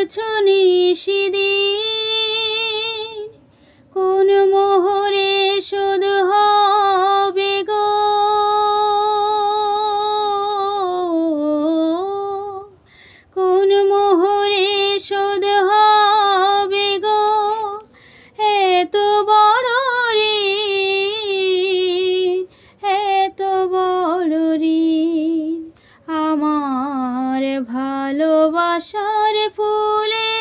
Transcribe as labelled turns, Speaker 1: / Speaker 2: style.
Speaker 1: রেখেছো নিশিদিন, কোন মোহরে শোধ হবে গো, কোন মোহরে শোধ হবে গো, এত বড় ঋণ, এত বড় ঋণ। আমার ভালোবাসার ফুলে